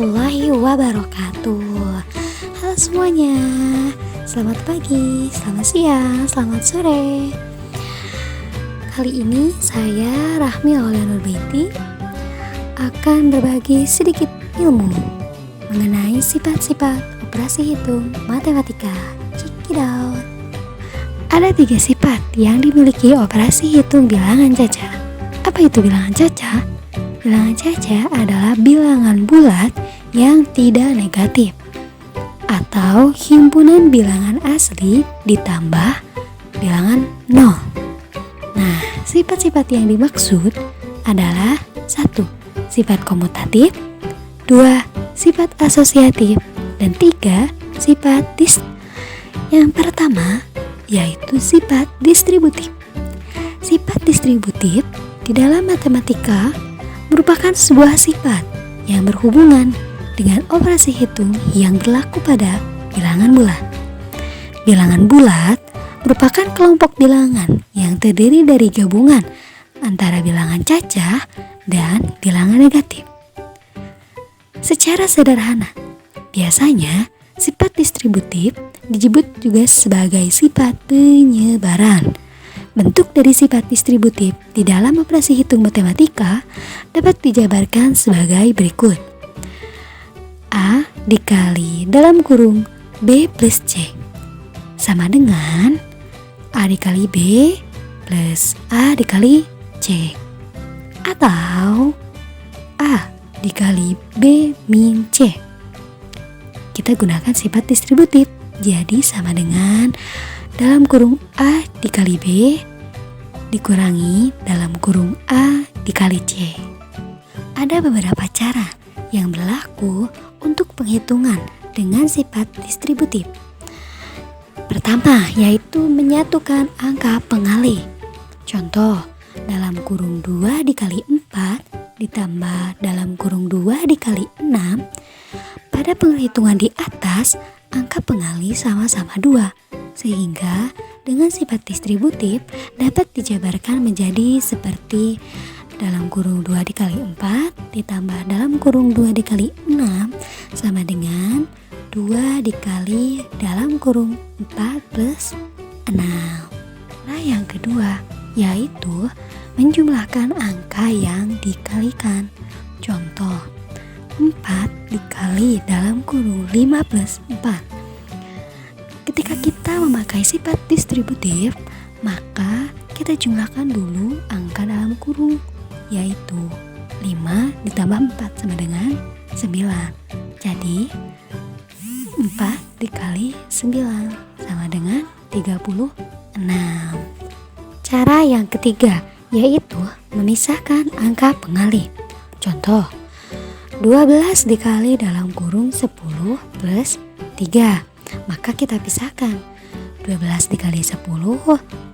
warahmatullahi wabarakatuh. Halo semuanya, selamat pagi, selamat siang, selamat sore. Kali ini saya Rahmi Aulia Nurbaiti akan berbagi sedikit ilmu mengenai sifat-sifat operasi hitung matematika. Check it out. Ada 3 sifat yang dimiliki operasi hitung bilangan caca. Apa itu bilangan caca? Bilangan caca adalah bilangan bulat yang tidak negatif atau himpunan bilangan asli ditambah bilangan 0. Nah, sifat-sifat yang dimaksud adalah 1. Sifat komutatif, 2. Sifat asosiatif, dan 3. Sifat Yang pertama yaitu sifat distributif. Sifat distributif di dalam matematika merupakan sebuah sifat yang berhubungan dengan operasi hitung yang berlaku pada bilangan bulat. Bilangan bulat merupakan kelompok bilangan yang terdiri dari gabungan antara bilangan cacah dan bilangan negatif. Secara sederhana, biasanya sifat distributif disebut juga sebagai sifat penyebaran. Bentuk dari sifat distributif di dalam operasi hitung matematika dapat dijabarkan sebagai berikut. A dikali dalam kurung B plus C sama dengan A dikali B plus A dikali C, atau A dikali B min C. Kita gunakan sifat distributif, jadi sama dengan dalam kurung A dikali B dikurangi dalam kurung A dikali C. Ada beberapa cara yang berlaku untuk penghitungan dengan sifat distributif. Pertama, yaitu menyatukan angka pengalih. Contoh, dalam kurung 2 dikali 4 ditambah dalam kurung 2 dikali 6. Pada penghitungan di atas, angka pengalih sama-sama 2. Sehingga dengan sifat distributif dapat dijabarkan menjadi seperti dalam kurung 2 dikali 4 ditambah dalam kurung 2 dikali 6 sama dengan 2 dikali dalam kurung 4 plus 6. Nah, yang kedua yaitu menjumlahkan angka yang dikalikan. Contoh, 4 dikali dalam kurung 5 plus 4. Ketika kita memakai sifat distributif, maka kita jumlahkan dulu angka dalam kurung, yaitu 5 ditambah 4 sama dengan 9. Jadi 4 dikali 9 sama dengan 36. Cara yang ketiga yaitu memisahkan angka pengalih. Contoh, 12 dikali dalam kurung 10 plus 3. Maka kita pisahkan 12 dikali 10,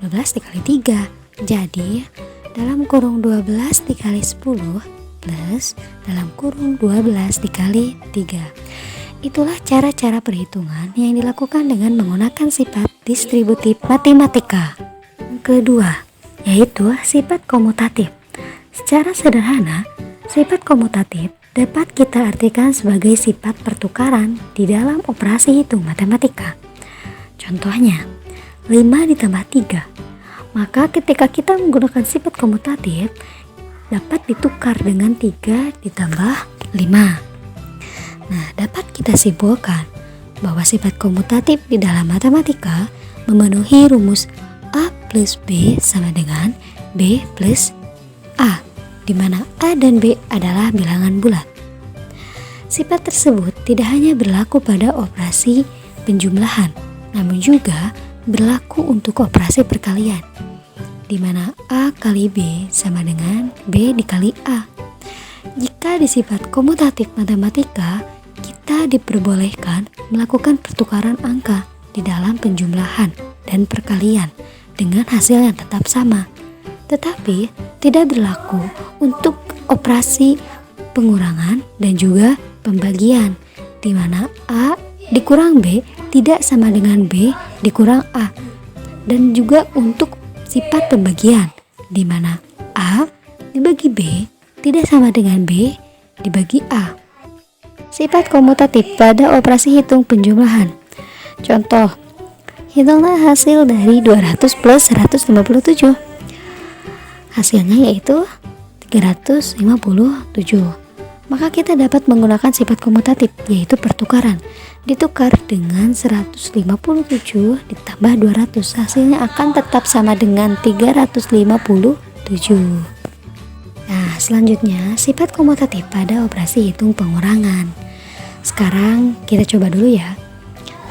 12 dikali 3. Jadi dalam kurung 12 dikali 10 plus dalam kurung 12 dikali 3. Itulah cara-cara perhitungan yang dilakukan dengan menggunakan sifat distributif matematika. Yang kedua yaitu sifat komutatif. Secara sederhana, sifat komutatif dapat kita artikan sebagai sifat pertukaran di dalam operasi hitung matematika. Contohnya, 5 ditambah 3. Maka ketika kita menggunakan sifat komutatif, dapat ditukar dengan 3 ditambah 5. Nah, dapat kita simpulkan bahwa sifat komutatif di dalam matematika memenuhi rumus A plus B sama dengan B plus A, di mana A dan B adalah bilangan bulat. Sifat tersebut tidak hanya berlaku pada operasi penjumlahan, namun juga berlaku untuk operasi perkalian, di mana A kali B sama dengan B dikali A. Jika di sifat komutatif matematika, kita diperbolehkan melakukan pertukaran angka di dalam penjumlahan dan perkalian dengan hasil yang tetap sama. Tetapi tidak berlaku untuk operasi pengurangan dan juga pembagian, di mana A dikurang B tidak sama dengan B dikurang A, dan juga untuk sifat pembagian, di mana A dibagi B tidak sama dengan B dibagi A. sifat komutatif pada operasi hitung penjumlahan. Contoh, hitunglah hasil dari 200 plus 157. Hasilnya yaitu 357. Maka kita dapat menggunakan sifat komutatif, yaitu pertukaran. Ditukar dengan 157 ditambah 200, hasilnya akan tetap sama dengan 357. Nah, selanjutnya sifat komutatif pada operasi hitung pengurangan. Sekarang kita coba dulu ya.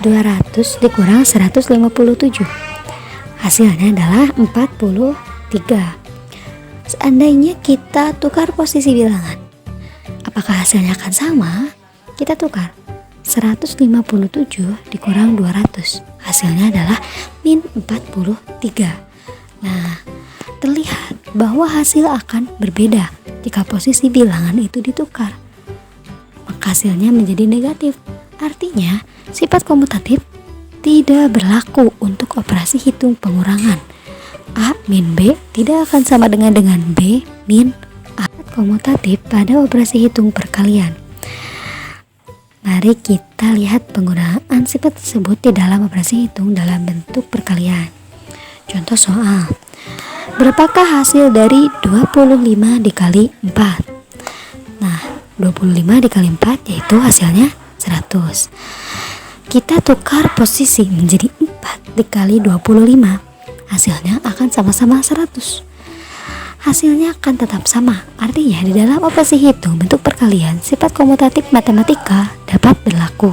200 dikurang 157, hasilnya adalah 43. Seandainya kita tukar posisi bilangan, apakah hasilnya akan sama? Kita tukar 157 dikurang 200, hasilnya adalah min 43. Nah, terlihat bahwa hasil akan berbeda jika posisi bilangan itu ditukar, maka hasilnya menjadi negatif. Artinya sifat komutatif tidak berlaku untuk operasi hitung pengurangan. A min B tidak akan sama dengan B min A. Komutatif pada operasi hitung perkalian. Mari kita lihat penggunaan sifat tersebut di dalam operasi hitung dalam bentuk perkalian. Contoh soal, berapakah hasil dari 25 dikali 4? Nah, 25 dikali 4 yaitu hasilnya 100. Kita tukar posisi menjadi 4 dikali 25, hasilnya akan sama-sama 100. Hasilnya akan tetap sama. Artinya di dalam operasi hitung bentuk perkalian, sifat komutatif matematika dapat berlaku.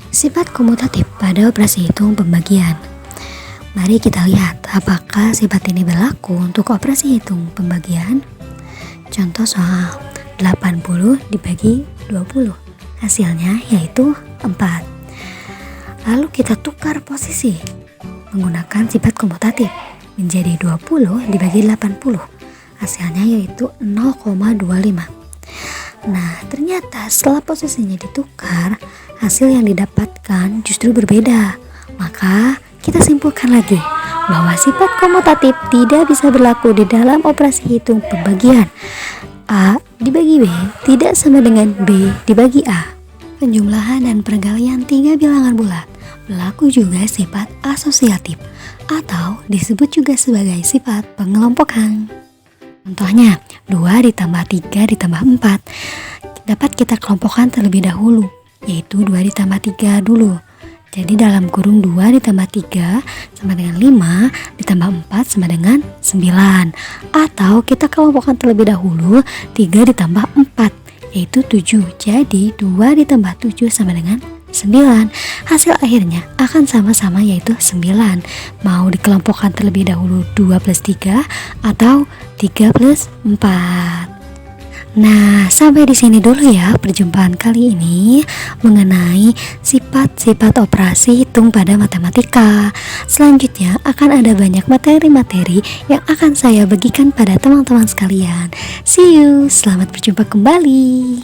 Sifat komutatif pada operasi hitung pembagian. Mari kita lihat apakah sifat ini berlaku untuk operasi hitung pembagian. Contoh soal, 80 dibagi 20, hasilnya yaitu 4. Lalu kita tukar posisi menggunakan sifat komutatif menjadi 20 dibagi 80, hasilnya yaitu 0,25. Nah, ternyata setelah posisinya ditukar, hasil yang didapatkan justru berbeda. Maka kita simpulkan lagi bahwa sifat komutatif tidak bisa berlaku di dalam operasi hitung pembagian. A dibagi B tidak sama dengan B dibagi A. Penjumlahan dan perkalian 3 bilangan bulat berlaku juga sifat asosiatif atau disebut juga sebagai sifat pengelompokan. Contohnya, 2 ditambah 3 ditambah 4 dapat kita kelompokkan terlebih dahulu, yaitu 2 ditambah 3 dulu. Jadi dalam kurung 2 ditambah 3 sama dengan 5 ditambah 4 sama dengan 9. Atau kita kelompokkan terlebih dahulu 3 ditambah 4 yaitu 7. Jadi 2 ditambah 7 sama dengan 9. Hasil akhirnya akan sama-sama yaitu 9. Mau dikelompokkan terlebih dahulu 2 plus 3 atau 3 plus 4. Nah, sampai di sini dulu ya perjumpaan kali ini mengenai sifat-sifat operasi hitung pada matematika. Selanjutnya akan ada banyak materi-materi yang akan saya bagikan pada teman-teman sekalian. See you, selamat berjumpa kembali.